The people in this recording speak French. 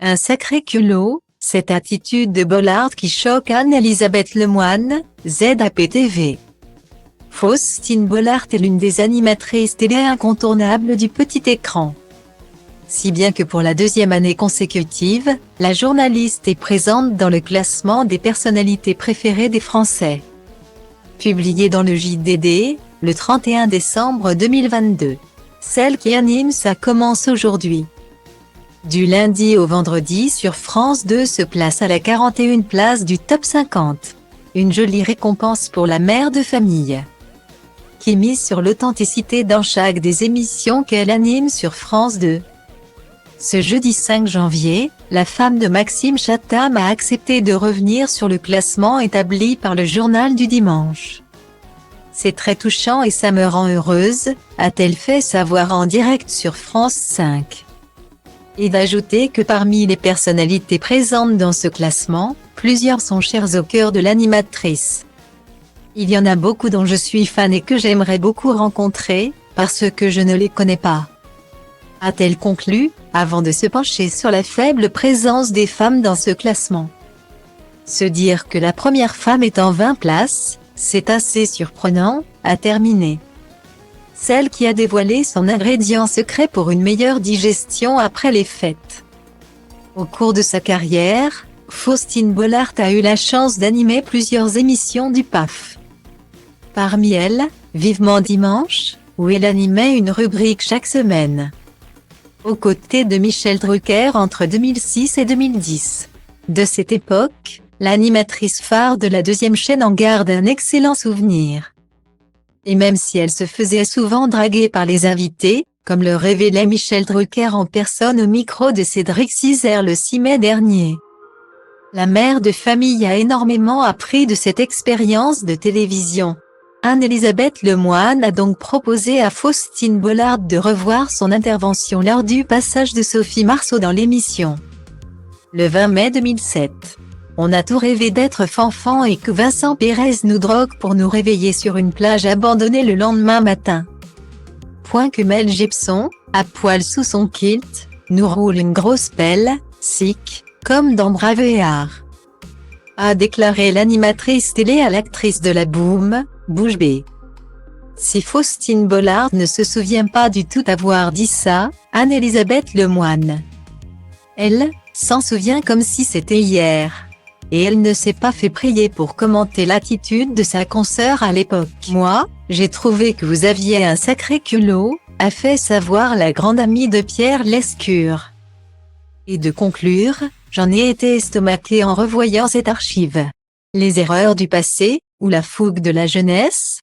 Un sacré culot, cette attitude de Bollard qui choque Anne-Elisabeth Lemoine, ZAP-TV. Faustine Bollard est l'une des animatrices télé incontournables du petit écran. Si bien que pour la deuxième année consécutive, la journaliste est présente dans le classement des personnalités préférées des Français. Publié dans le JDD, le 31 décembre 2022. Celle qui anime ça commence aujourd'hui. Du lundi au vendredi sur France 2 se place à la 41e place du top 50. Une jolie récompense pour la mère de famille, qui mise sur l'authenticité dans chaque des émissions qu'elle anime sur France 2. Ce jeudi 5 janvier, la femme de Maxime Chatham a accepté de revenir sur le classement établi par le Journal du Dimanche. C'est très touchant et ça me rend heureuse, a-t-elle fait savoir en direct sur France 5. Et d'ajouter que parmi les personnalités présentes dans ce classement, plusieurs sont chères au cœur de l'animatrice. Il y en a beaucoup dont je suis fan et que j'aimerais beaucoup rencontrer, parce que je ne les connais pas, a-t-elle conclu, avant de se pencher sur la faible présence des femmes dans ce classement. Se dire que la première femme est en 20 places, c'est assez surprenant, a terminé. Celle qui a dévoilé son ingrédient secret pour une meilleure digestion après les fêtes. Au cours de sa carrière, Faustine Bollard a eu la chance d'animer plusieurs émissions du PAF. Parmi elles, Vivement Dimanche, où elle animait une rubrique chaque semaine, aux côtés de Michel Drucker entre 2006 et 2010. De cette époque, l'animatrice phare de la deuxième chaîne en garde un excellent souvenir. Et même si elle se faisait souvent draguer par les invités, comme le révélait Michel Drucker en personne au micro de Cédric Cizer le 6 mai dernier, la mère de famille a énormément appris de cette expérience de télévision. Anne-Elisabeth Lemoine a donc proposé à Faustine Bollard de revoir son intervention lors du passage de Sophie Marceau dans l'émission. Le 20 mai 2007. On a tout rêvé d'être fanfan et que Vincent Pérez nous drogue pour nous réveiller sur une plage abandonnée le lendemain matin. Point que Mel Gibson, à poil sous son kilt, nous roule une grosse pelle, sick, comme dans Braveheart, a déclaré l'animatrice télé à l'actrice de la boum, bouche bée. Si Faustine Bollard ne se souvient pas du tout avoir dit ça, Anne-Elisabeth Lemoine, elle, s'en souvient comme si c'était hier. Et elle ne s'est pas fait prier pour commenter l'attitude de sa consoeur à l'époque. Moi, j'ai trouvé que vous aviez un sacré culot, a fait savoir la grande amie de Pierre Lescure. Et de conclure, j'en ai été estomaquée en revoyant cette archive. Les erreurs du passé, ou la fougue de la jeunesse,